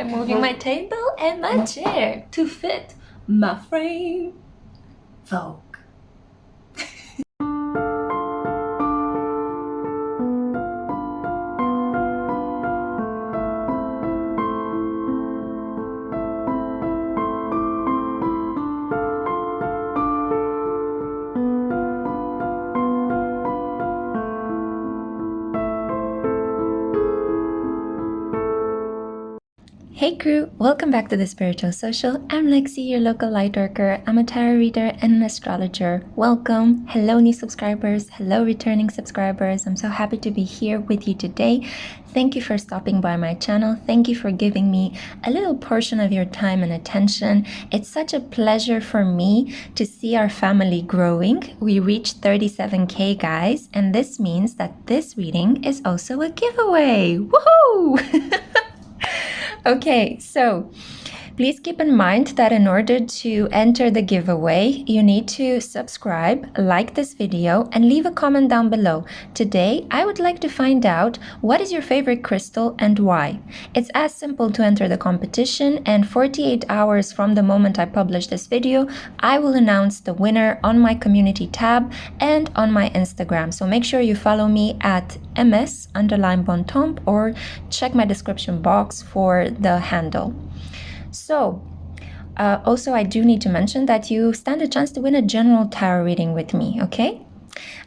I'm moving my table and my chair to fit my frame. Vogue. Hey crew, welcome back to the Spiritual Social. I'm Lexi, your local light worker. I'm a tarot reader and an astrologer. Welcome. Hello new subscribers. Hello returning subscribers. I'm so happy to be here with you today. Thank you for stopping by my channel. Thank you for giving me a little portion of your time and attention. It's such a pleasure for me to see our family growing. We reached 37K guys, and this means that this reading is also a giveaway. Woohoo! Okay, so please keep in mind that in order to enter the giveaway, you need to subscribe, like this video, and leave a comment down below. Today, I would like to find out what is your favorite crystal and why. It's as simple to enter the competition, and 48 hours from the moment I publish this video, I will announce the winner on my community tab and on my Instagram. So make sure you follow me at ms_bontemps or check my description box for the handle. So, also I do need to mention that you stand a chance to win a general tarot reading with me, okay?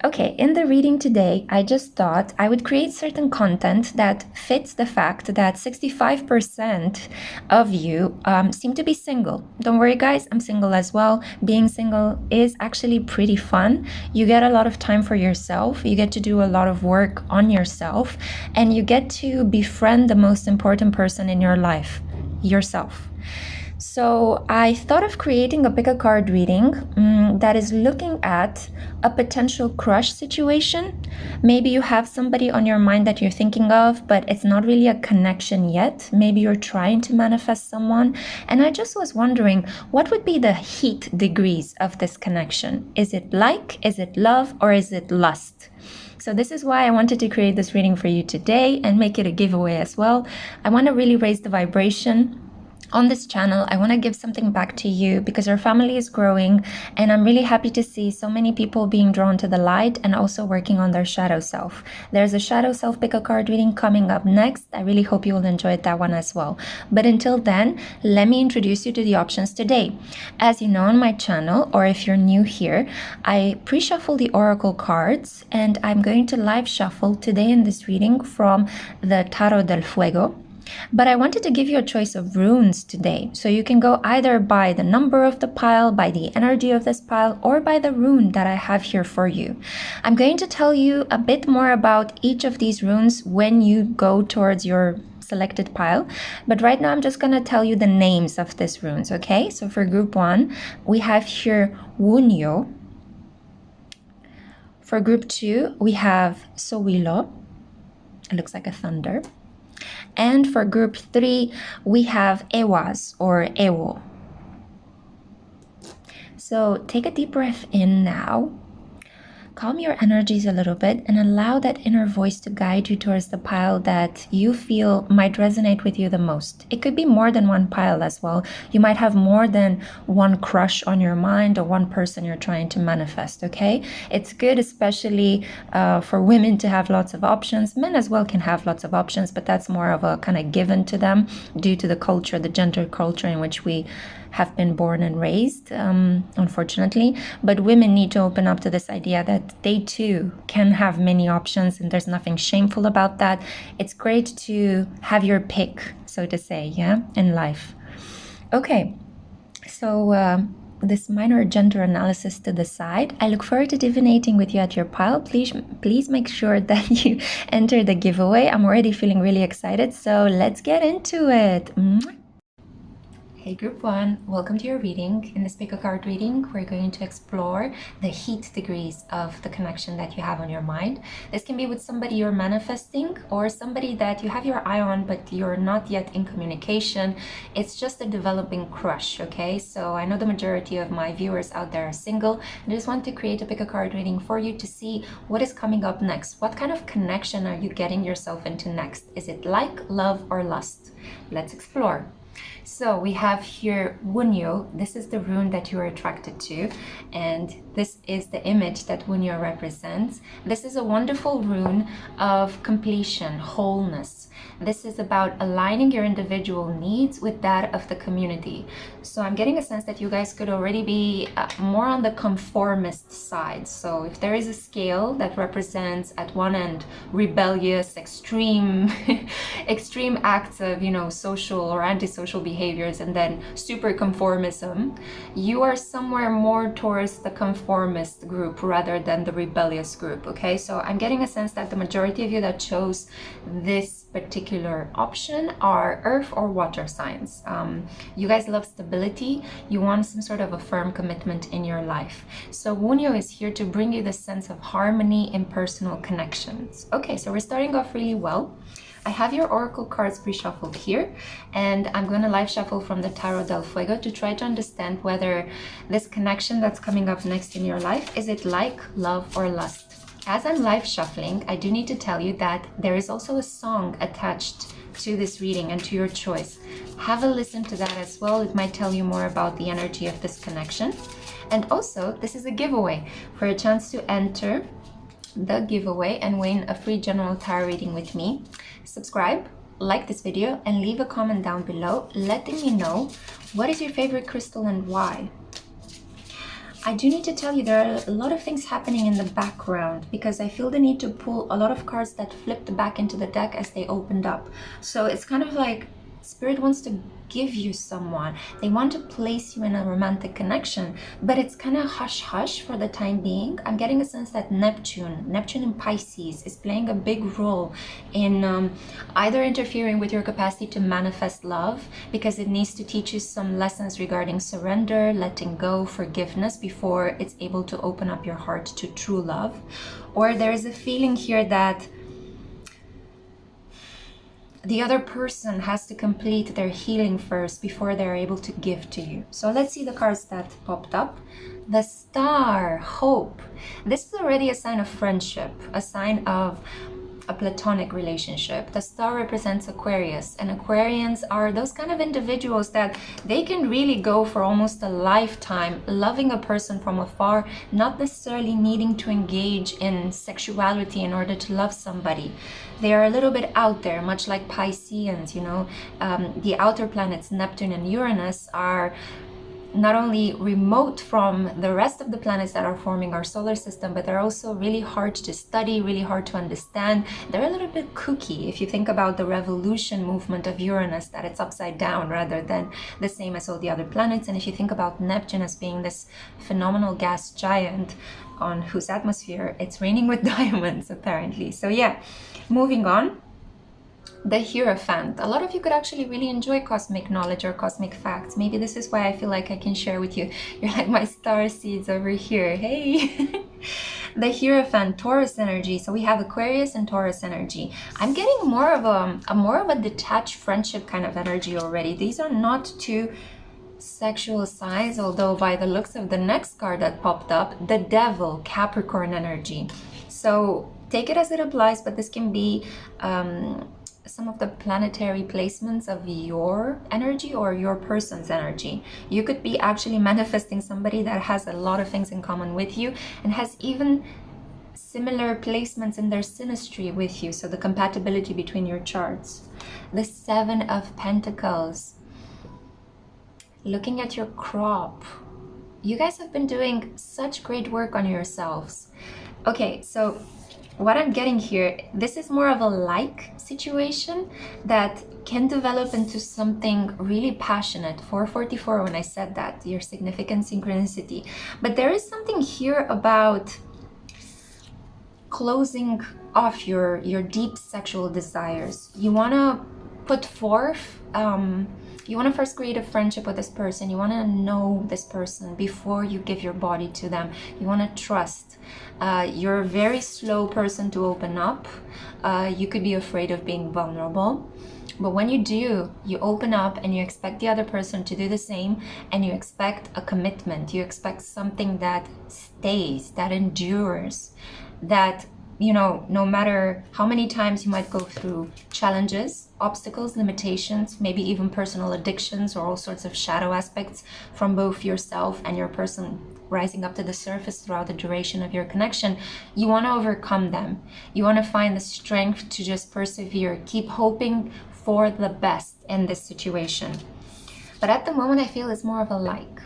Okay, in the reading today, I just thought I would create certain content that fits the fact that 65% of you seem to be single. Don't worry guys, I'm single as well. Being single is actually pretty fun. You get a lot of time for yourself, you get to do a lot of work on yourself, and you get to befriend the most important person in your life, yourself. So I thought of creating a PickACard reading that is looking at a potential crush situation. Maybe you have somebody on your mind that you're thinking of, but it's not really a connection yet. Maybe you're trying to manifest someone. And I just was wondering, what would be the heat degrees of this connection? Is it like, is it love, or is it lust? So this is why I wanted to create this reading for you today and make it a giveaway as well. I want to really raise the vibration on this channel. I want to give something back to you because our family is growing, and I'm really happy to see so many people being drawn to the light and also working on their shadow self. There's a shadow self PickACard reading coming up next. I really hope you will enjoy that one as well. But until then, let me introduce you to the options today. As you know on my channel, or if you're new here, I pre-shuffle the oracle cards, and I'm going to live shuffle today in this reading from the Tarot del Fuego. But I wanted to give you a choice of runes today. So you can go either by the number of the pile, by the energy of this pile, or by the rune that I have here for you. I'm going to tell you a bit more about each of these runes when you go towards your selected pile. But right now I'm just going to tell you the names of these runes, okay? So for group 1, we have here Wunjo. For group 2, we have Sowilo. It looks like a thunder. And for group 3, we have Ehwaz or Ewo. So take a deep breath in now. Calm your energies a little bit and allow that inner voice to guide you towards the pile that you feel might resonate with you the most. It could be more than one pile as well. You might have more than one crush on your mind or one person you're trying to manifest, okay? It's good, especially for women, to have lots of options. Men as well can have lots of options, but that's more of a kind of given to them due to the culture, the gender culture in which we have been born and raised, unfortunately. But women need to open up to this idea that they too can have many options, and there's nothing shameful about that. It's great to have your pick, so to say, yeah, in life. Okay, so this minor gender analysis to the side. I look forward to divinating with you at your pile. Please make sure that you enter the giveaway. I'm already feeling really excited, so let's get into it. Hey group 1, welcome to your reading. In this PickACard reading, we're going to explore the heat degrees of the connection that you have on your mind. This can be with somebody you're manifesting or somebody that you have your eye on but you're not yet in communication. It's just a developing crush, okay? So I know the majority of my viewers out there are single. I just want to create a PickACard reading for you to see what is coming up next. What kind of connection are you getting yourself into next? Is it like, love, or lust? Let's explore. So we have here Wunjo. This is the rune that you are attracted to, and this is the image that Wunjo represents. This is a wonderful rune of completion, wholeness. This is about aligning your individual needs with that of the community. So I'm getting a sense that you guys could already be more on the conformist side. So if there is a scale that represents at one end rebellious, extreme extreme acts of, social or antisocial behaviors, and then super conformism, you are somewhere more towards the conformist group rather than the rebellious group. Okay, so I'm getting a sense that the majority of you that chose this particular option are earth or water signs. You guys love stability. You want some sort of a firm commitment in your life. So Wunjo is here to bring you the sense of harmony in personal connections. Okay, so we're starting off really well. I have your oracle cards pre-shuffled here, and I'm going to live shuffle from the Tarot del Fuego to try to understand whether this connection that's coming up next in your life, is it like, love, or lust? As I'm live shuffling, I do need to tell you that there is also a song attached to this reading and to your choice. Have a listen to that as well. It might tell you more about the energy of this connection. And also, this is a giveaway for a chance to enter the giveaway and win a free general tarot reading with me. Subscribe, like this video, and leave a comment down below letting me know what is your favorite crystal and why. I do need to tell you there are a lot of things happening in the background because I feel the need to pull a lot of cards that flipped back into the deck as they opened up. So it's kind of like Spirit wants to give you someone. They want to place you in a romantic connection, but it's kind of hush-hush for the time being. I'm getting a sense that Neptune in Pisces is playing a big role in either interfering with your capacity to manifest love because it needs to teach you some lessons regarding surrender, letting go, forgiveness before it's able to open up your heart to true love. Or there is a feeling here that the other person has to complete their healing first before they're able to give to you. So let's see the cards that popped up. The Star, hope. This is already a sign of friendship, a sign of a platonic relationship. The Star represents Aquarius, and Aquarians are those kind of individuals that they can really go for almost a lifetime loving a person from afar, not necessarily needing to engage in sexuality in order to love somebody. They are a little bit out there, much like Pisceans, the outer planets Neptune and Uranus are not only remote from the rest of the planets that are forming our solar system, but they're also really hard to study, really hard to understand. They're a little bit kooky if you think about the revolution movement of Uranus, that it's upside down rather than the same as all the other planets. And if you think about Neptune as being this phenomenal gas giant on whose atmosphere it's raining with diamonds apparently. So yeah, moving on. The Hierophant. A lot of you could actually really enjoy cosmic knowledge or cosmic facts. Maybe this is why I feel like I can share with you. You're like my star seeds over here. Hey! The Hierophant, Taurus energy. So we have Aquarius and Taurus energy. I'm getting more of a detached friendship kind of energy already. These are not two sexual signs, although by the looks of the next card that popped up, the Devil, Capricorn energy. So take it as it applies, but this can be some of the planetary placements of your energy or your person's energy. You could be actually manifesting somebody that has a lot of things in common with you and has even similar placements in their synastry with you, so the compatibility between your charts. The Seven of Pentacles. Looking at your crop. You guys have been doing such great work on yourselves. Okay, so what I'm getting here, this is more of a like situation that can develop into something really passionate. 444 when I said that, your significant synchronicity. But there is something here about closing off your deep sexual desires. You want to put forth, you want to first create a friendship with this person. You want to know this person before you give your body to them. You want to trust. You're a very slow person to open up. You could be afraid of being vulnerable. But when you do, you open up and you expect the other person to do the same, and you expect a commitment. You expect something that stays, that endures, that, you know, no matter how many times you might go through challenges, obstacles, limitations, maybe even personal addictions or all sorts of shadow aspects from both yourself and your person rising up to the surface throughout the duration of your connection, you want to overcome them. You want to find the strength to just persevere, keep hoping for the best in this situation. But at the moment, I feel it's more of a like.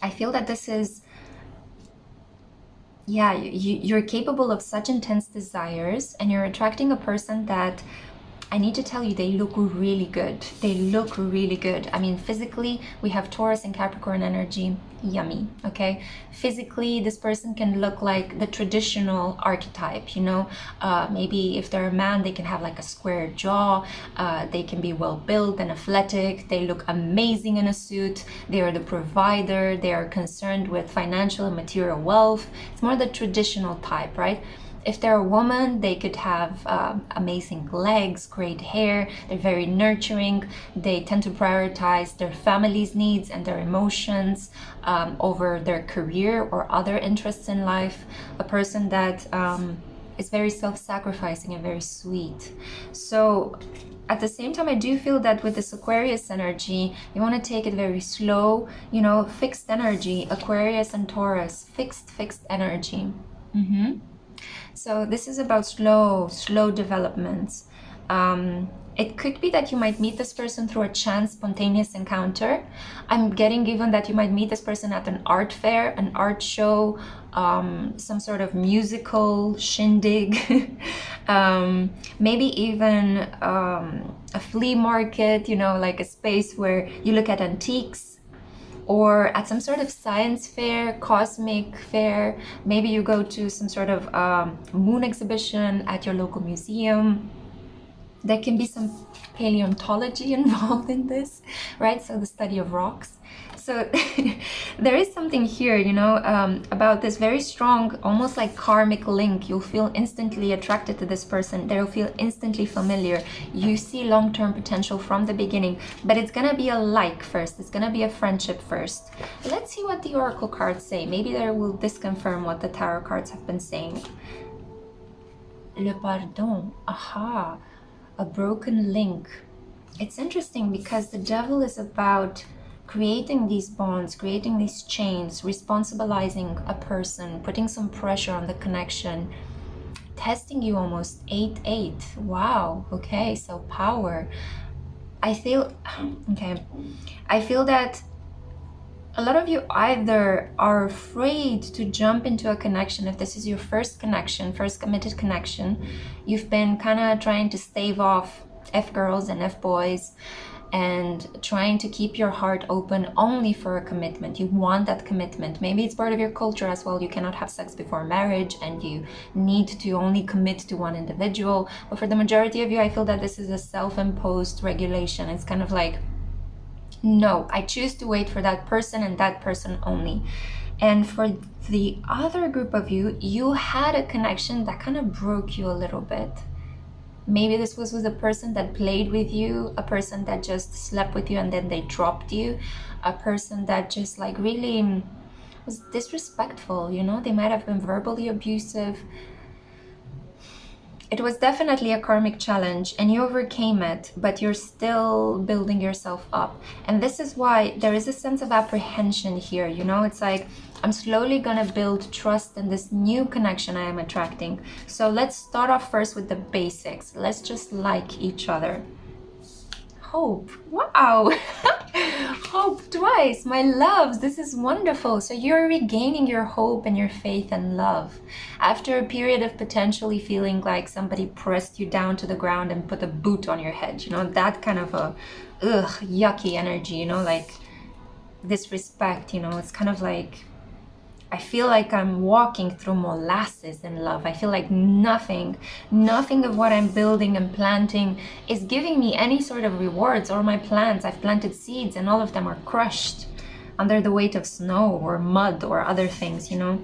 I feel that this is, yeah, you're capable of such intense desires, and you're attracting a person that, I need to tell you, they look really good. They look really good. I mean, physically, we have Taurus and Capricorn energy. Yummy, okay? Physically, this person can look like the traditional archetype, you know? Maybe if they're a man, they can have like a square jaw. They can be well-built and athletic. They look amazing in a suit. They are the provider. They are concerned with financial and material wealth. It's more the traditional type, right? If they're a woman, they could have amazing legs, great hair. They're very nurturing. They tend to prioritize their family's needs and their emotions over their career or other interests in life. A person that is very self-sacrificing and very sweet. So at the same time, I do feel that with this Aquarius energy, you want to take it very slow, you know, fixed energy. Aquarius and Taurus, fixed energy. So this is about slow developments. It could be that you might meet this person through a chance, spontaneous encounter. I'm getting given that you might meet this person at an art fair, an art show, some sort of musical shindig, maybe even a flea market, you know, like a space where you look at antiques, or at some sort of science fair, cosmic fair. Maybe you go to some sort of moon exhibition at your local museum. There can be some paleontology involved in this, right? So the study of rocks. So there is something here, you know, about this very strong, almost like karmic link. You'll feel instantly attracted to this person. They'll feel instantly familiar. You see long-term potential from the beginning, but it's gonna be a like first. It's gonna be a friendship first. Let's see what the oracle cards say. Maybe they will disconfirm what the tarot cards have been saying. Le pardon. Aha. A broken link. It's interesting because the devil is about creating these bonds, creating these chains, responsibilizing a person, putting some pressure on the connection, testing you almost. 8-8. Wow. Okay, so power. I feel that a lot of you either are afraid to jump into a connection. If this is your first connection, first committed connection, you've been kind of trying to stave off F-girls and F-boys and trying to keep your heart open only for a commitment. You want that commitment. Maybe it's part of your culture as well. You cannot have sex before marriage and you need to only commit to one individual. But for the majority of you, I feel that this is a self-imposed regulation. It's kind of like, no, I choose to wait for that person and that person only. And for the other group of you, you had a connection that kind of broke you a little bit. Maybe this was with a person that played with you, a person that just slept with you and then they dropped you, a person that just like really was disrespectful, you know? They might have been verbally abusive. It was definitely a karmic challenge and you overcame it, but you're still building yourself up. And this is why there is a sense of apprehension here, you know? It's like, I'm slowly gonna build trust in this new connection I am attracting. So let's start off first with the basics. Let's just like each other. Hope. Wow. Hope twice. My loves, this is wonderful. So you're regaining your hope and your faith and love after a period of potentially feeling like somebody pressed you down to the ground and put a boot on your head. You know, that kind of a yucky energy, you know, like disrespect, you know. It's kind of like, I feel like I'm walking through molasses in love. I feel like nothing of what I'm building and planting is giving me any sort of rewards, or my plants. I've planted seeds and all of them are crushed under the weight of snow or mud or other things, you know.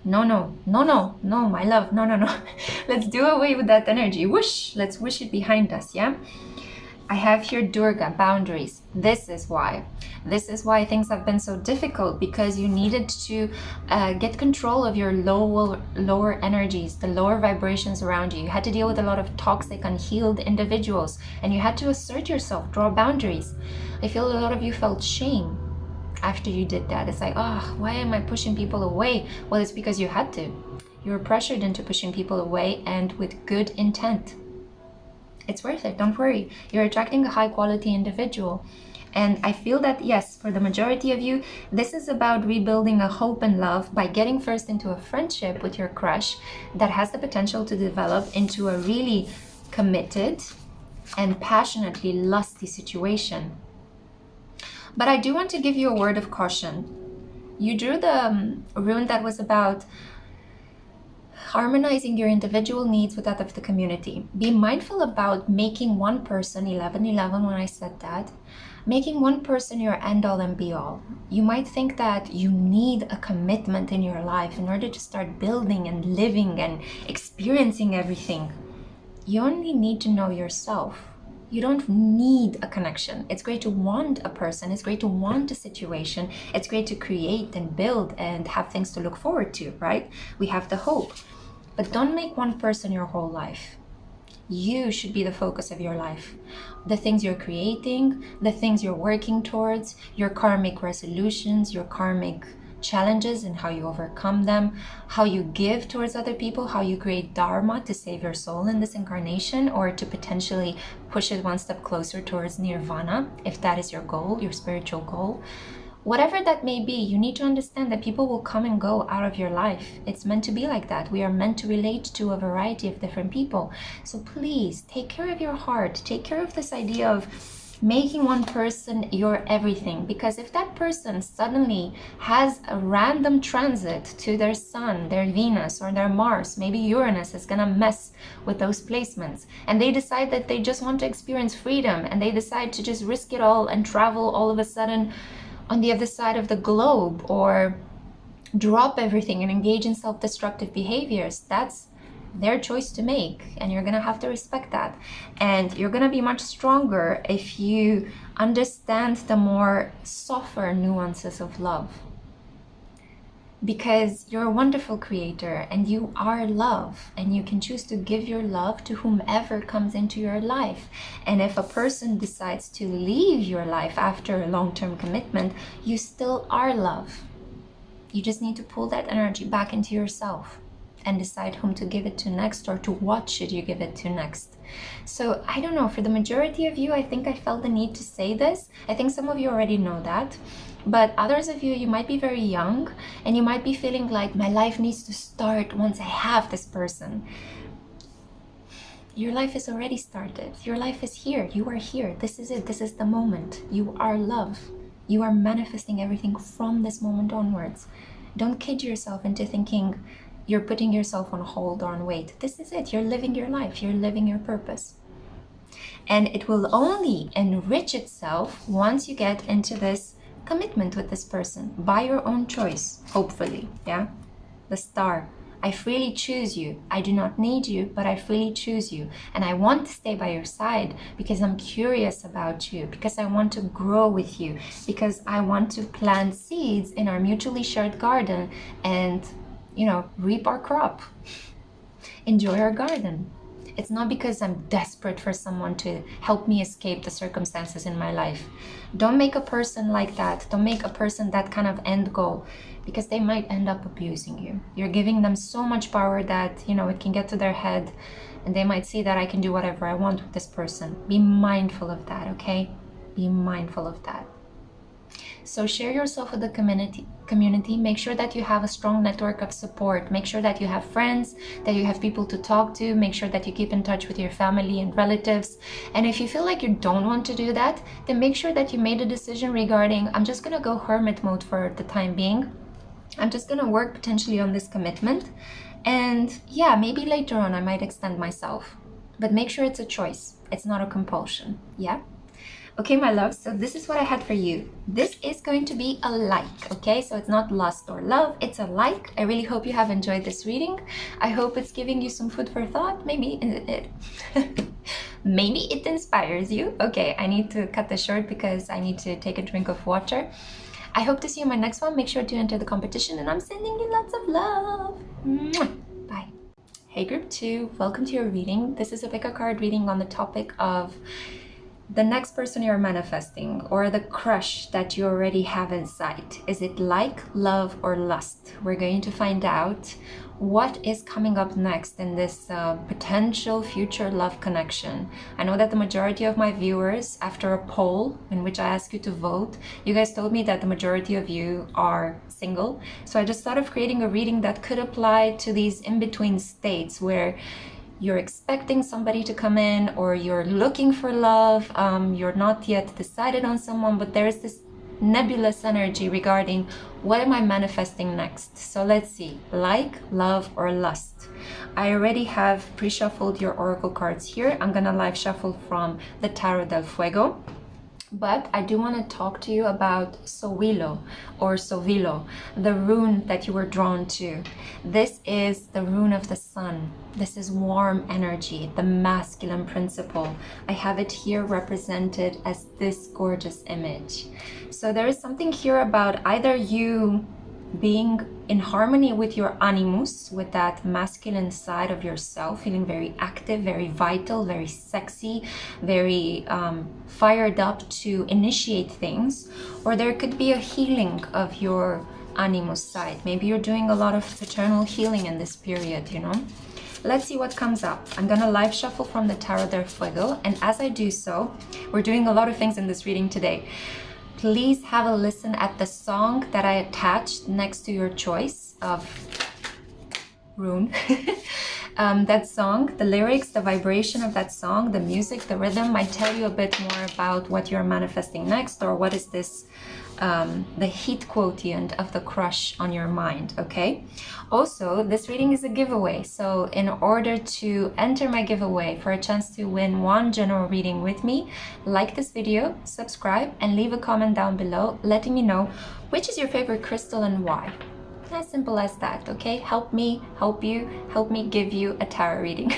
No, my love, no. Let's do away with that energy. Whoosh, let's wish it behind us, yeah? I have here Durga, boundaries. This is why things have been so difficult, because you needed to get control of your lower energies, the lower vibrations around you. You had to deal with a lot of toxic, unhealed individuals, and you had to assert yourself, draw boundaries. I feel a lot of you felt shame after you did that. It's like, oh, why am I pushing people away? Well, it's because you had to. You were pressured into pushing people away, and with good intent. It's worth it, don't worry. You're attracting a high quality individual. And I feel that, yes, for the majority of you, this is about rebuilding a hope and love by getting first into a friendship with your crush that has the potential to develop into a really committed and passionately lusty situation. But I do want to give you a word of caution. You drew the rune that was about harmonizing your individual needs with that of the community. Be mindful about making one person, 1111 when I said that, making one person your end all and be all. You might think that you need a commitment in your life in order to start building and living and experiencing everything. You only need to know yourself. You don't need a connection. It's great to want a person. It's great to want a situation. It's great to create and build and have things to look forward to, right? We have the hope. But don't make one person your whole life. You should be the focus of your life. The things you're creating, the things you're working towards, your karmic resolutions, your karmic challenges and how you overcome them, how you give towards other people, how you create dharma to save your soul in this incarnation, or to potentially push it one step closer towards nirvana, if that is your goal, your spiritual goal. Whatever that may be, you need to understand that people will come and go out of your life. It's meant to be like that. We are meant to relate to a variety of different people. So please take care of your heart. Take care of this idea of making one person your everything, because if that person suddenly has a random transit to their sun, their Venus, or their Mars, maybe Uranus is gonna mess with those placements, and they decide that they just want to experience freedom, and they decide to just risk it all and travel all of a sudden on the other side of the globe, or drop everything and engage in self-destructive behaviors, that's their choice to make, and you're gonna have to respect that. And you're gonna be much stronger if you understand the more softer nuances of love, because you're a wonderful creator and you are love, and you can choose to give your love to whomever comes into your life. And if a person decides to leave your life after a long-term commitment, you still are love. You just need to pull that energy back into yourself and decide whom to give it to next, or to what should you give it to next. So I don't know, for the majority of you, I think I felt the need to say this. I think some of you already know that, but others of you, you might be very young and you might be feeling like, my life needs to start once I have this person. Your life is already started. Your life is here. You are here. This is it. This is the moment. You are love. You are manifesting everything from this moment onwards. Don't kid yourself into thinking you're putting yourself on hold or on wait. This is it. You're living your life. You're living your purpose. And it will only enrich itself once you get into this commitment with this person by your own choice, hopefully. Yeah? The star. I freely choose you. I do not need you, but I freely choose you. And I want to stay by your side because I'm curious about you, because I want to grow with you, because I want to plant seeds in our mutually shared garden and, you know, reap our crop, enjoy our garden. It's not because I'm desperate for someone to help me escape the circumstances in my life. Don't make a person like that. Don't make a person that kind of end goal, because they might end up abusing you. You're giving them so much power that, you know, it can get to their head and they might see that I can do whatever I want with this person. Be mindful of that, okay? Be mindful of that. So share yourself with the community. Make sure that you have a strong network of support. Make sure that you have friends, that you have people to talk to. Make sure that you keep in touch with your family and relatives. And if you feel like you don't want to do that, then make sure that you made a decision regarding, I'm just gonna go hermit mode for the time being. I'm just gonna work potentially on this commitment. And yeah, maybe later on I might extend myself. But make sure it's a choice. It's not a compulsion. Yeah? Okay, my love, so this is what I had for you. This is going to be a like, okay? So it's not lust or love, it's a like. I really hope you have enjoyed this reading. I hope it's giving you some food for thought. Maybe maybe it inspires you. Okay, I need to cut this short because I need to take a drink of water. I hope to see you in my next one. Make sure to enter the competition, and I'm sending you lots of love. Mwah. Bye. Hey, group 2, welcome to your reading. This is a PickACard reading on the topic of the next person you're manifesting, or the crush that you already have in sight. Is it like, love, or lust? We're going to find out what is coming up next in this potential future love connection. I know that the majority of my viewers, after a poll in which I asked you to vote, you guys told me that the majority of you are single. So I just thought of creating a reading that could apply to these in-between states where you're expecting somebody to come in, or you're looking for love, you're not yet decided on someone, but there's this nebulous energy regarding what am I manifesting next. So let's see, like, love, or lust. I already have pre-shuffled your oracle cards here. I'm gonna live shuffle from the Tarot del Fuego. But I do want to talk to you about Sowilo, or Sowilo, the rune that you were drawn to. This is the rune of the sun. This is warm energy, the masculine principle. I have it here represented as this gorgeous image. So there is something here about either you being in harmony with your animus, with that masculine side of yourself, feeling very active, very vital, very sexy, very fired up to initiate things, or there could be a healing of your animus side. Maybe you're doing a lot of paternal healing in this period, you know. Let's see what comes up. I'm gonna live shuffle from the Tarot del Fuego, and as I do so, we're doing a lot of things in this reading today. Please have a listen at the song that I attached next to your choice of rune. That song, the lyrics, the vibration of that song, the music, the rhythm might tell you a bit more about what you're manifesting next, or what is this, the heat quotient of the crush on your mind, okay? Also, this reading is a giveaway, so in order to enter my giveaway for a chance to win one general reading with me, like this video, subscribe, and leave a comment down below letting me know which is your favorite crystal and why. As simple as that, okay? Help me, help you, help me give you a tarot reading.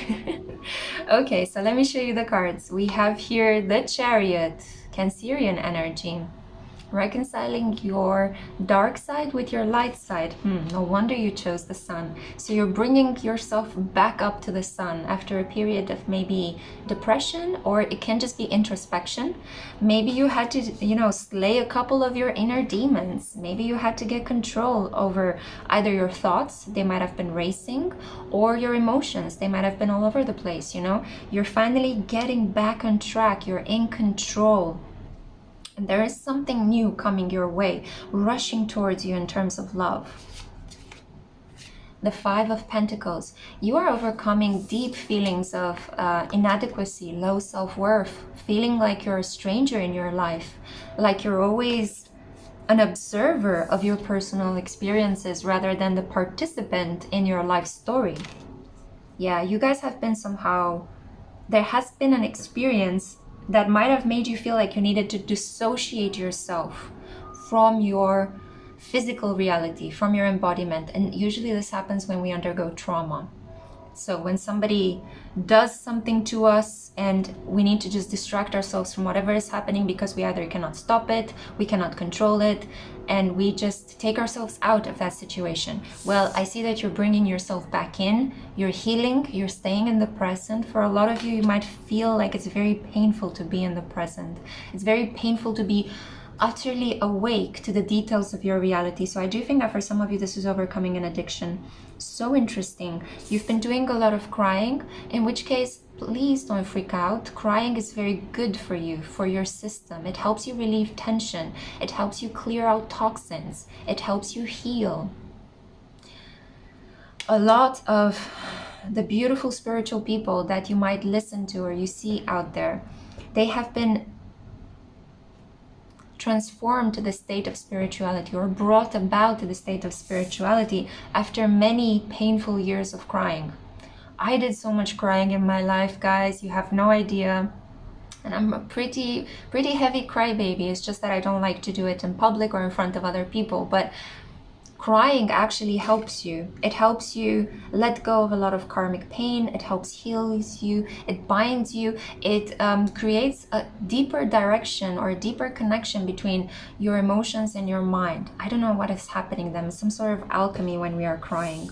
Okay, so let me show you the cards. We have here the Chariot, Cancerian energy. Reconciling your dark side with your light side. No wonder you chose the sun. So you're bringing yourself back up to the sun after a period of maybe depression, or it can just be introspection. Maybe you had to, you know, slay a couple of your inner demons. Maybe you had to get control over either your thoughts, they might have been racing, or your emotions, they might have been all over the place, you know. You're finally getting back on track, you're in control. And there is something new coming your way, rushing towards you in terms of love. The Five of Pentacles. You are overcoming deep feelings of inadequacy, low self-worth, feeling like you're a stranger in your life, like you're always an observer of your personal experiences rather than the participant in your life story. Yeah, you guys have been somehow, there has been an experience that might have made you feel like you needed to dissociate yourself from your physical reality, from your embodiment. And usually this happens when we undergo trauma. So when somebody does something to us and we need to just distract ourselves from whatever is happening because we either cannot stop it, we cannot control it, and we just take ourselves out of that situation. Well, I see that you're bringing yourself back in, you're healing, you're staying in the present. For a lot of you, you might feel like it's very painful to be in the present. It's very painful to be utterly awake to the details of your reality. So I do think that for some of you, this is overcoming an addiction. So interesting. You've been doing a lot of crying, in which case, please don't freak out. Crying is very good for you, for your system. It helps you relieve tension. It helps you clear out toxins. It helps you heal. A lot of the beautiful spiritual people that you might listen to or you see out there, they have been transformed to the state of spirituality, or brought about to the state of spirituality after many painful years of crying. I did so much crying in my life, guys, you have no idea. And I'm a pretty heavy crybaby. It's just that I don't like to do it in public or in front of other people. But crying actually helps you. It helps you let go of a lot of karmic pain. It helps heals you. It binds you. It creates a deeper direction or a deeper connection between your emotions and your mind. I don't know what is happening then. Some sort of alchemy when we are crying.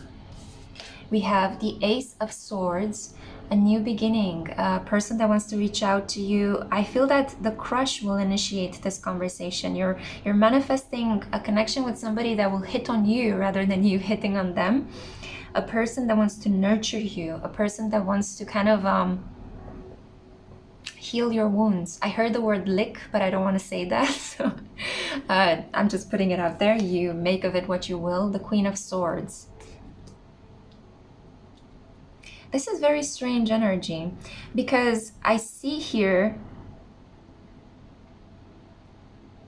We have the Ace of Swords, a new beginning, a person that wants to reach out to you. I feel that the crush will initiate this conversation. You're manifesting a connection with somebody that will hit on you rather than you hitting on them. A person that wants to nurture you, a person that wants to kind of heal your wounds. I heard the word lick, but I don't want to say that, so I'm just putting it out there. You make of it what you will. The Queen of Swords. This is very strange energy because I see here,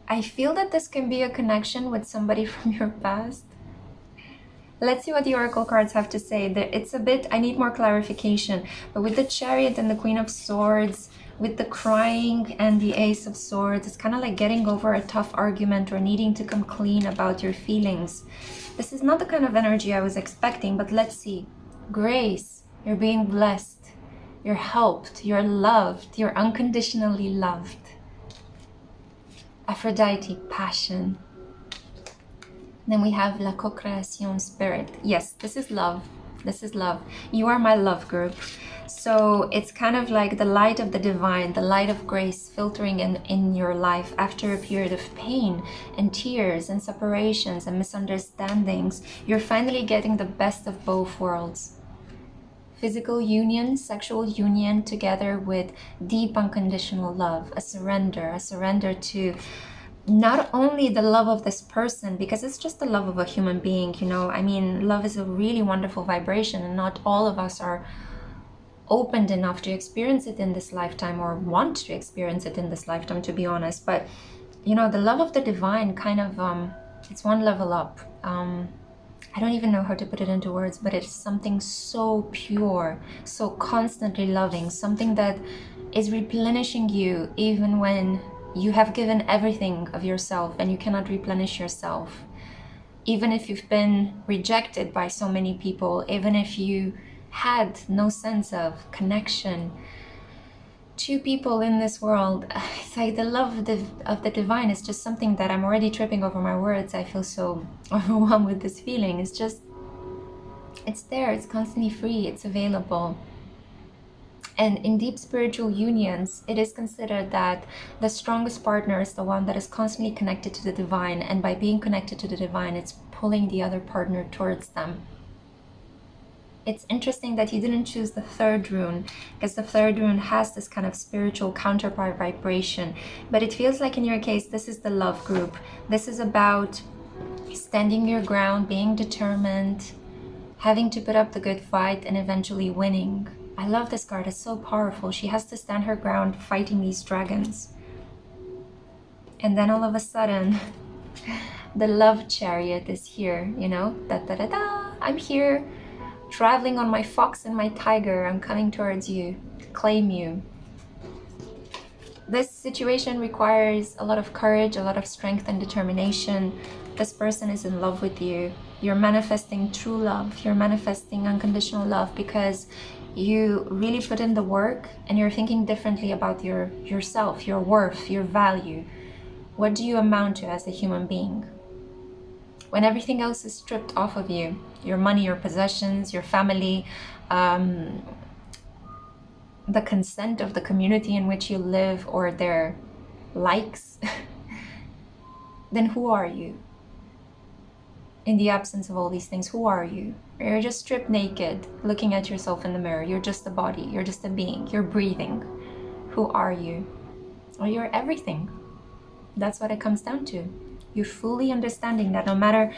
I feel that this can be a connection with somebody from your past. Let's see what the Oracle cards have to say. It's a bit, I need more clarification, but with the Chariot and the Queen of Swords, with the crying and the Ace of Swords, it's kind of like getting over a tough argument or needing to come clean about your feelings. This is not the kind of energy I was expecting, but let's see. Grace. You're being blessed, you're helped, you're loved, you're unconditionally loved. Aphrodite, passion. Then we have La Co-Creation, spirit. Yes, this is love. This is love. You are my love group. So it's kind of like the light of the divine, the light of grace filtering in your life after a period of pain and tears and separations and misunderstandings. You're finally getting the best of both worlds. Physical union, sexual union, together with deep unconditional love, a surrender to not only the love of this person, because it's just the love of a human being, you know. I mean, love is a really wonderful vibration, and not all of us are opened enough to experience it in this lifetime, or want to experience it in this lifetime, to be honest. But, you know, the love of the divine kind of, it's one level up. I don't even know how to put it into words, but it's something so pure, so constantly loving, something that is replenishing you even when you have given everything of yourself and you cannot replenish yourself. Even if you've been rejected by so many people, even if you had no sense of connection to people in this world, it's like the love of the divine is just something that I'm already tripping over my words. I feel so overwhelmed with this feeling. It's just, it's there, it's constantly free, it's available. And in deep spiritual unions, it is considered that the strongest partner is the one that is constantly connected to the divine, and by being connected to the divine, it's pulling the other partner towards them. It's interesting that you didn't choose the third rune, because the third rune has this kind of spiritual counterpart vibration. But it feels like in your case, this is the love group. This is about standing your ground, being determined, having to put up the good fight, and eventually winning. I love this card, it's so powerful. She has to stand her ground fighting these dragons. And then all of a sudden, the love chariot is here, you know? Da da da da, I'm here. Traveling on my fox and my tiger, I'm coming towards you to claim you. This situation requires a lot of courage, a lot of strength and determination. This person is in love with you. You're manifesting true love. You're manifesting unconditional love because you really put in the work and you're thinking differently about yourself, your worth, your value. What do you amount to as a human being? When everything else is stripped off of you, your money, your possessions, your family, the consent of the community in which you live, or their likes, then who are you? In the absence of all these things, who are you? You're just stripped naked, looking at yourself in the mirror. You're just a body, you're just a being, you're breathing. Who are you? Well, you're everything. That's what it comes down to. You're fully understanding that no matter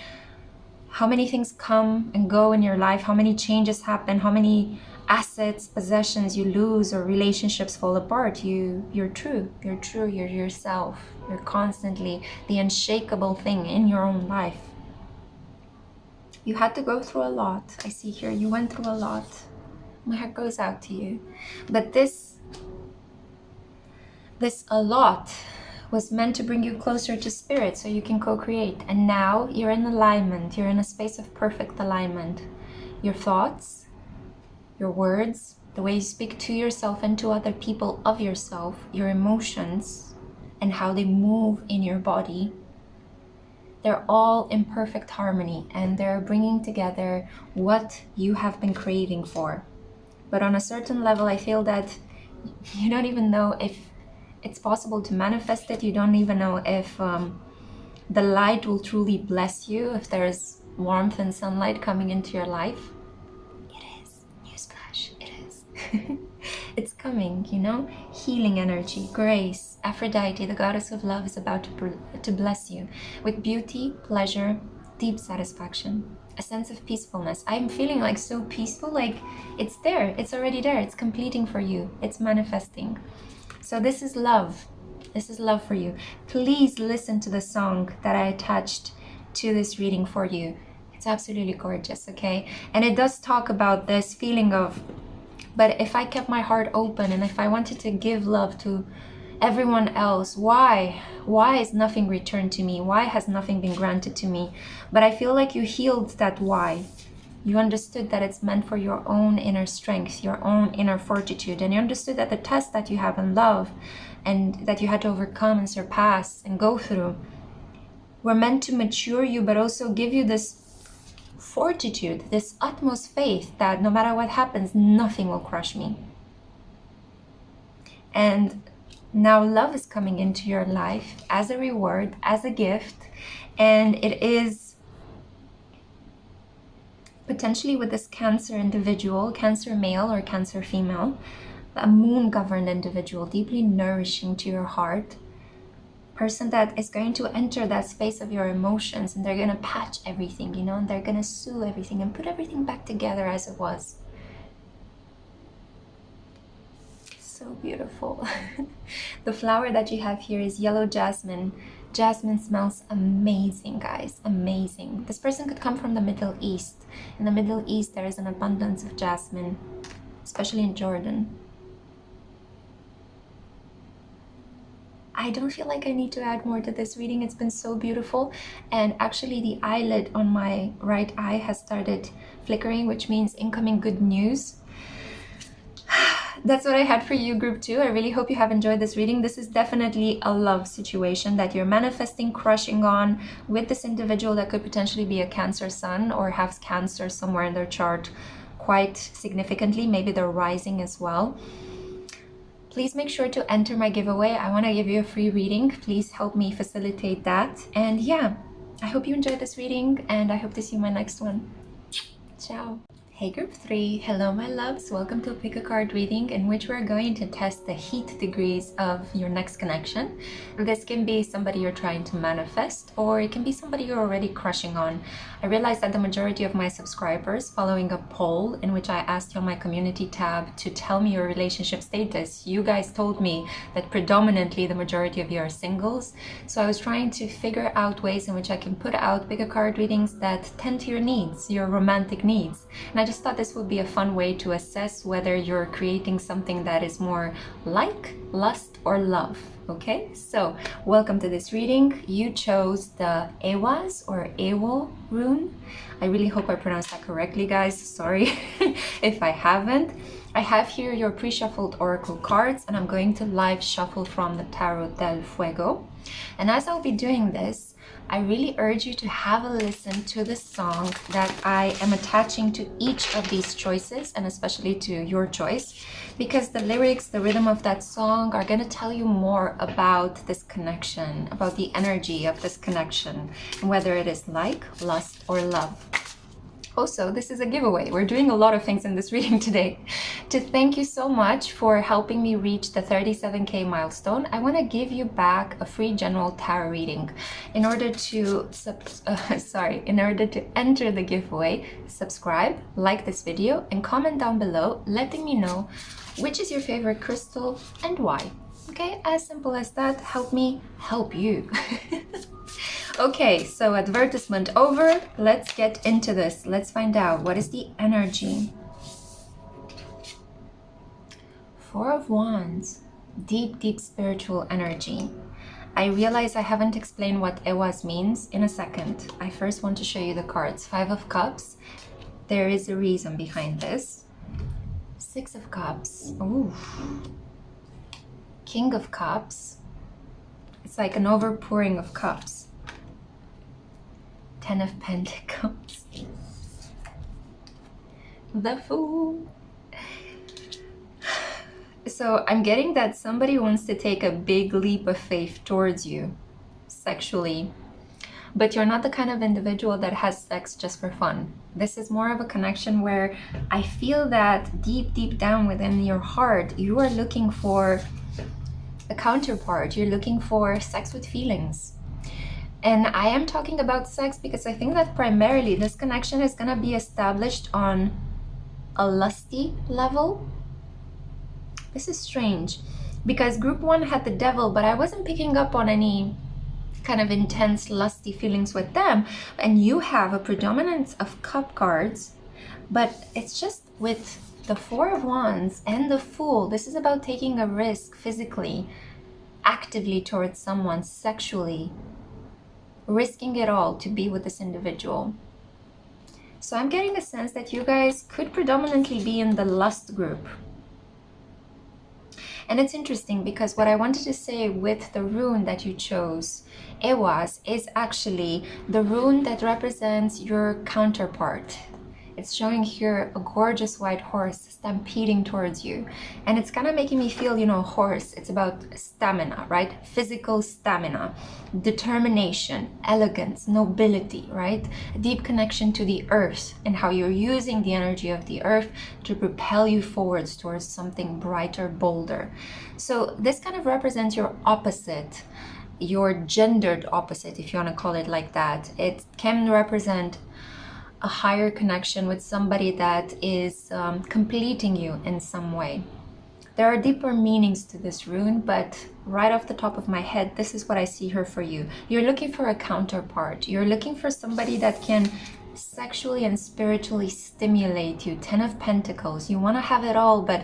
how many things come and go in your life, how many changes happen, how many assets, possessions you lose, or relationships fall apart. You're true, you're yourself. You're constantly the unshakable thing in your own life. You had to go through a lot. I see here you went through a lot. My heart goes out to you. But this a lot was meant to bring you closer to spirit so you can co-create. And now you're in alignment. You're in a space of perfect alignment. Your thoughts, your words, the way you speak to yourself and to other people of yourself, your emotions, and how they move in your body, they're all in perfect harmony, and they're bringing together what you have been craving for. But on a certain level, I feel that you don't even know if it's possible to manifest it. You don't even know if the light will truly bless you, if there's warmth and sunlight coming into your life. It is. Newsflash, it is. It's coming, you know? Healing energy, grace. Aphrodite, the goddess of love, is about to bless you with beauty, pleasure, deep satisfaction, a sense of peacefulness. I'm feeling like so peaceful, like it's there, it's already there, it's completing for you, it's manifesting. So this is love. This is love for you. Please listen to the song that I attached to this reading for you. It's absolutely gorgeous, okay? And it does talk about this feeling of, but if I kept my heart open and if I wanted to give love to everyone else, why is nothing returned to me? Why has nothing been granted to me? But I feel like you healed that why. You understood that it's meant for your own inner strength, your own inner fortitude, and you understood that the test that you have in love and that you had to overcome and surpass and go through were meant to mature you, but also give you this fortitude, this utmost faith that no matter what happens, nothing will crush me. And now love is coming into your life as a reward, as a gift, and it is potentially with this Cancer individual, Cancer male or Cancer female, a moon-governed individual, deeply nourishing to your heart, person that is going to enter that space of your emotions, and they're going to patch everything, you know, and they're going to soothe everything and put everything back together as it was. So beautiful. The flower that you have here is yellow jasmine. Jasmine smells amazing, guys, amazing. This person could come from the Middle East. In the Middle East, there is an abundance of jasmine, especially in Jordan. I don't feel like I need to add more to this reading. It's been so beautiful. And actually the eyelid on my right eye has started flickering, which means incoming good news. That's what I had for you, group 2. I really hope you have enjoyed this reading. This is definitely a love situation that you're manifesting, crushing on with this individual that could potentially be a Cancer sun or has Cancer somewhere in their chart quite significantly. Maybe they're rising as well. Please make sure to enter my giveaway. I want to give you a free reading. Please help me facilitate that. And yeah, I hope you enjoyed this reading, and I hope to see you in my next one. Ciao. Hey group 3, hello my loves, welcome to a PickACard reading in which we're going to test the heat degrees of your next connection. This can be somebody you're trying to manifest, or it can be somebody you're already crushing on. I realized that the majority of my subscribers, following a poll in which I asked you on my community tab to tell me your relationship status, you guys told me that predominantly the majority of you are singles. So I was trying to figure out ways in which I can put out PickACard readings that tend to your needs, your romantic needs. And I just thought this would be a fun way to assess whether you're creating something that is more like lust or love. Okay, so welcome to this reading. You chose the Ehwaz or Ewo rune. I really hope I pronounced that correctly, guys. Sorry if I haven't. I have here your pre-shuffled oracle cards, and I'm going to live shuffle from the Tarot del Fuego. And as I'll be doing this, I really urge you to have a listen to the song that I am attaching to each of these choices, and especially to your choice, because the lyrics, the rhythm of that song are going to tell you more about this connection, about the energy of this connection, and whether it is like, lust, or love. Also, this is a giveaway. We're doing a lot of things in this reading today. To thank you so much for helping me reach the 37K milestone, I want to give you back a free general tarot reading. In order to enter the giveaway, subscribe, like this video, and comment down below letting me know which is your favorite crystal and why. Okay, as simple as that. Help me help you. Okay, so advertisement over. Let's get into this. Let's find out what is the energy. Four of Wands, deep spiritual energy. I realize I haven't explained what Ehwaz means in a second. I first want to show you the cards. Five of Cups. There is a reason behind this. Six of Cups. Ooh. King of Cups. It's like an overpouring of cups. 10 of Pentacles. The Fool. So I'm getting that somebody wants to take a big leap of faith towards you sexually, but you're not the kind of individual that has sex just for fun. This is more of a connection where I feel that deep down within your heart, you are looking for a counterpart. You're looking for sex with feelings. And I am talking about sex because I think that primarily this connection is going to be established on a lusty level. This is strange because group one had the devil, but I wasn't picking up on any kind of intense lusty feelings with them. And you have a predominance of cup cards, but it's just with the Four of Wands and the Fool. This is about taking a risk physically, actively towards someone, sexually, risking it all to be with this individual. So I'm getting a sense that you guys could predominantly be in the lust group. And it's interesting because what I wanted to say with the rune that you chose, Ehwaz, is actually the rune that represents your counterpart. It's showing here a gorgeous white horse stampeding towards you. And it's kind of making me feel, you know, horse. It's about stamina, right? Physical stamina, determination, elegance, nobility, right? A deep connection to the earth and how you're using the energy of the earth to propel you forwards towards something brighter, bolder. So this kind of represents your opposite, your gendered opposite, if you want to call it like that. It can represent a higher connection with somebody that is completing you in some way. There are deeper meanings to this rune, but right off the top of my head, this is what I see here for you. You're looking for a counterpart. You're looking for somebody that can sexually and spiritually stimulate you. 10 of Pentacles. You want to have it all, but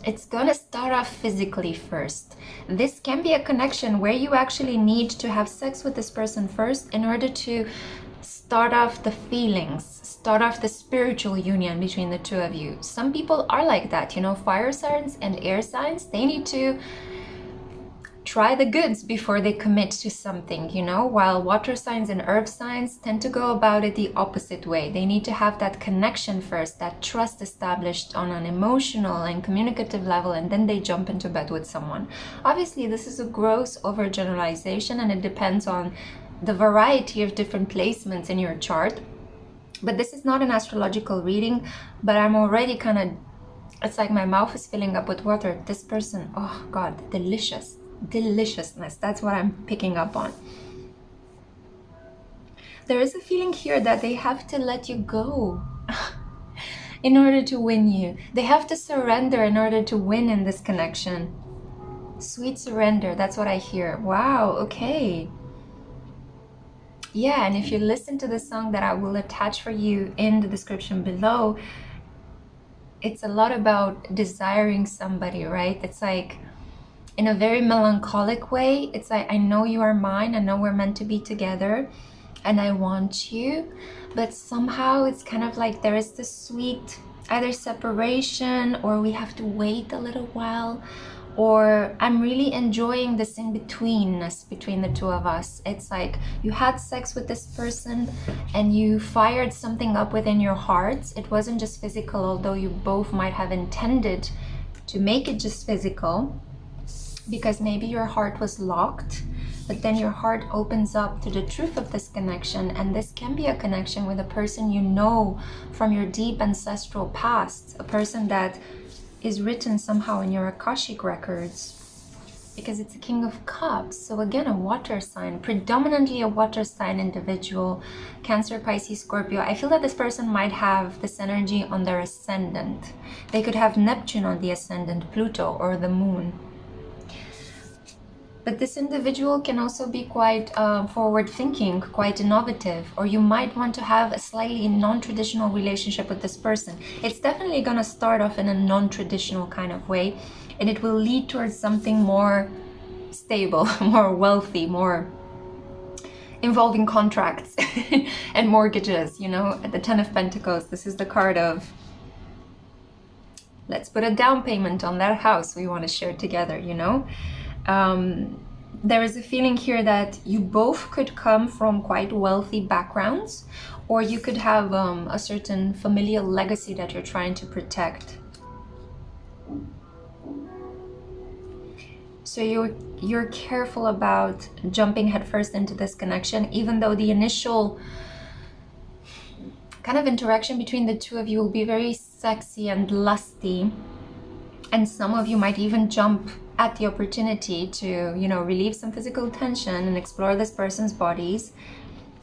it's going to start off physically first. This can be a connection where you actually need to have sex with this person first in order to start off the feelings, start off the spiritual union between the two of you. Some people are like that, you know, fire signs and air signs, they need to try the goods before they commit to something, you know, while water signs and earth signs tend to go about it the opposite way. They need to have that connection first, that trust established on an emotional and communicative level, and then they jump into bed with someone. Obviously, this is a gross overgeneralization and it depends on the variety of different placements in your chart. But this is not an astrological reading, but I'm already kind of, it's like my mouth is filling up with water. This person, oh God, deliciousness. That's what I'm picking up on. There is a feeling here that they have to let you go in order to win you. They have to surrender in order to win in this connection. Sweet surrender, that's what I hear. Wow, okay. Yeah, and if you listen to the song that I will attach for you in the description below, it's a lot about desiring somebody, right? It's like in a very melancholic way. It's like, I know you are mine, I know we're meant to be together, and I want you. But somehow it's kind of like there is this sweet either separation, or we have to wait a little while, or I'm really enjoying this in-betweenness between the two of us. It's like you had sex with this person and you fired something up within your hearts. It wasn't just physical, although you both might have intended to make it just physical, because maybe your heart was locked. but then your heart opens up to the truth of this connection, and this can be a connection with a person you know from your deep ancestral past, a person that is written somehow in your Akashic records, because it's a King of Cups. So again, a water sign, predominantly a water sign individual, Cancer, Pisces, Scorpio. I feel that this person might have this energy on their ascendant. They could have Neptune on the ascendant, Pluto, or the moon. But this individual can also be quite forward-thinking, quite innovative, or you might want to have a slightly non-traditional relationship with this person. It's definitely going to start off in a non-traditional kind of way, and it will lead towards something more stable, more wealthy, more involving contracts and mortgages, you know. At the Ten of Pentacles, this is the card of, let's put a down payment on that house we want to share together, you know. There is a feeling here that you both could come from quite wealthy backgrounds, or you could have a certain familial legacy that you're trying to protect. So you're careful about jumping headfirst into this connection, even though the initial kind of interaction between the two of you will be very sexy and lusty, and some of you might even jump at the opportunity to, you know, relieve some physical tension and explore this person's bodies.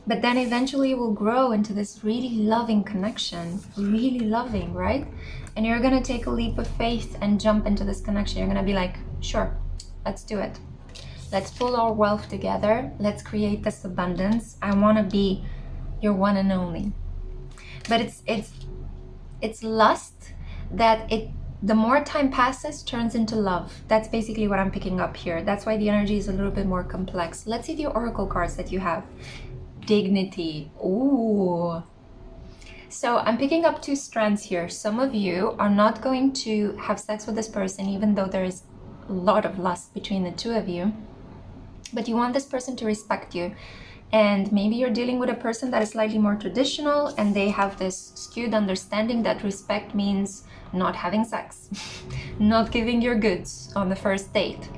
But then eventually it will grow into this really loving connection, really loving, right? And you're gonna take a leap of faith and jump into this connection. You're gonna be like, sure, let's do it. Let's pull our wealth together. Let's create this abundance. I wanna be your one and only. But it's lust that the more time passes turns into love. That's basically what I'm picking up here. That's why the energy is a little bit more complex. Let's see the oracle cards that you have. Dignity. Ooh. So I'm picking up two strands here. Some of you are not going to have sex with this person, even though there is a lot of lust between the two of you. But you want this person to respect you. And maybe you're dealing with a person that is slightly more traditional, and they have this skewed understanding that respect means not having sex, not giving your goods on the first date.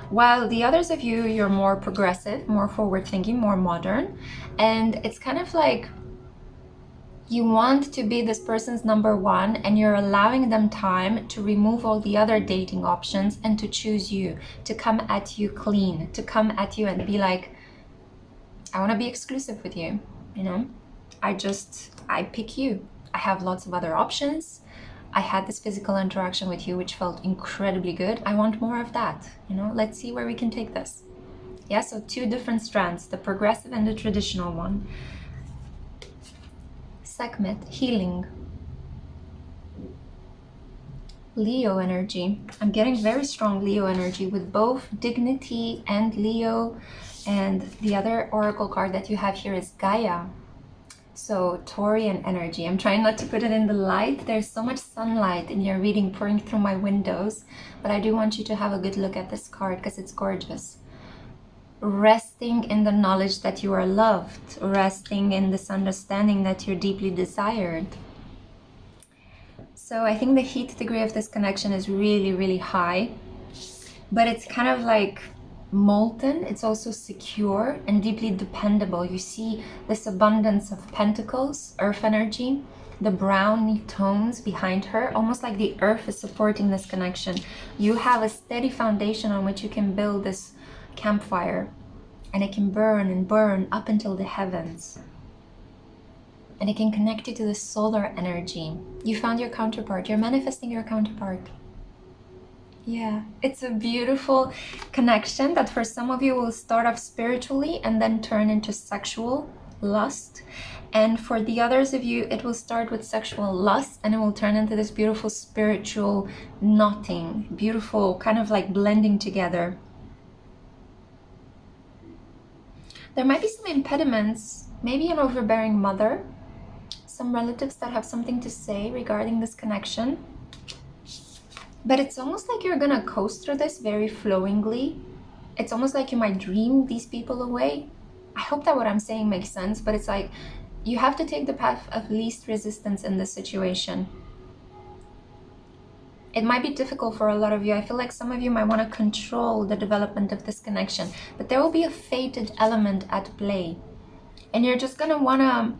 While the others of you, you're more progressive, more forward-thinking, more modern, and it's kind of like you want to be this person's number one, and you're allowing them time to remove all the other dating options and to choose you, to come at you clean, to come at you and be like, I want to be exclusive with you, you know? I pick you. I have lots of other options. I had this physical interaction with you, which felt incredibly good. I want more of that, you know? Let's see where we can take this. Yeah, so two different strands, the progressive and the traditional one. Sekhmet, healing. Leo energy. I'm getting very strong Leo energy with both dignity and Leo. And the other oracle card that you have here is Gaia. So Taurian energy. I'm trying not to put it in the light. There's so much sunlight in your reading pouring through my windows, but I do want you to have a good look at this card because it's gorgeous. Resting in the knowledge that you are loved, resting in this understanding that you're deeply desired. So I think the heat degree of this connection is really, really high, but it's kind of like molten. It's also secure and deeply dependable. You see this abundance of pentacles, earth energy, the browny tones behind her, almost like the earth is supporting this connection. You have a steady foundation on which you can build this campfire, and it can burn and burn up until the heavens, and it can connect you to the solar energy. You found your counterpart. You're manifesting your counterpart. Yeah, it's a beautiful connection that for some of you will start off spiritually and then turn into sexual lust. And for the others of you, it will start with sexual lust and it will turn into this beautiful spiritual knotting, beautiful kind of like blending together. There might be some impediments, maybe an overbearing mother, some relatives that have something to say regarding this connection. But it's almost like you're gonna coast through this very flowingly. It's almost like you might dream these people away. I hope that what I'm saying makes sense, but it's like you have to take the path of least resistance in this situation. It might be difficult for a lot of you. I feel like some of you might want to control the development of this connection, but there will be a fated element at play. And you're just going to want to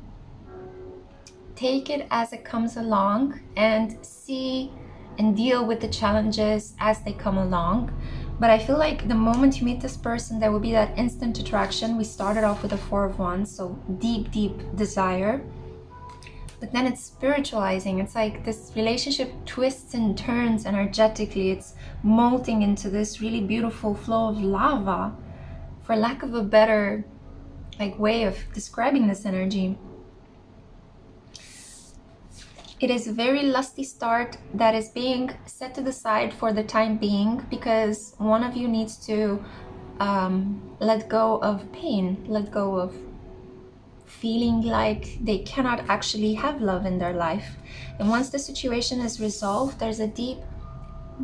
take it as it comes along and see and deal with the challenges as they come along. But I feel like the moment you meet this person, there will be that instant attraction. We started off with a 4 of Wands, so deep, deep desire. But then it's spiritualizing. It's like this relationship twists and turns energetically. It's molting into this really beautiful flow of lava, for lack of a better way of describing this energy. It is a very lusty start that is being set to the side for the time being, because one of you needs to let go of pain, let go of feeling like they cannot actually have love in their life. And once the situation is resolved, there's a deep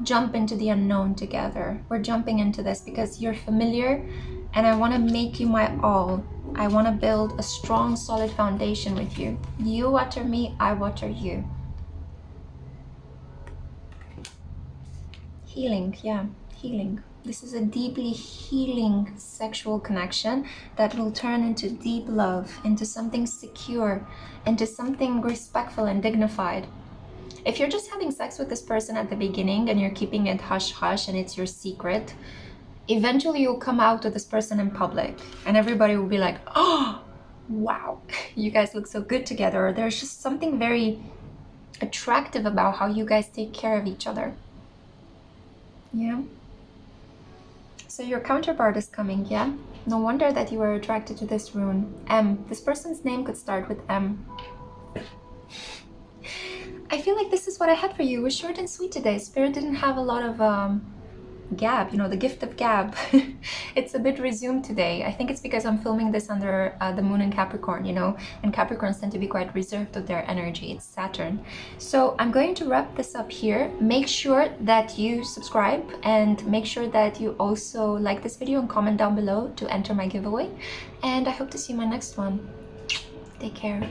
jump into the unknown together. We're jumping into this because you're familiar, and I want to make you my all. I want to build a strong, solid foundation with you. You water me, I water you. Healing, yeah, healing. This is a deeply healing sexual connection that will turn into deep love, into something secure, into something respectful and dignified. If you're just having sex with this person at the beginning and you're keeping it hush-hush and it's your secret, eventually you'll come out with this person in public and everybody will be like, oh, wow, you guys look so good together. There's just something very attractive about how you guys take care of each other. Yeah. So your counterpart is coming, yeah? No wonder that you were attracted to this rune. M. This person's name could start with M. I feel like this is what I had for you. It was short and sweet today. Spirit didn't have a lot of gab, you know, the gift of gab. It's a bit resumed today. I think it's because I'm filming this under the moon in Capricorn, you know, and Capricorns tend to be quite reserved with their energy. It's Saturn. So I'm going to wrap this up here. Make sure that you subscribe and make sure that you also like this video and comment down below to enter my giveaway. And I hope to see you in my next one. Take care.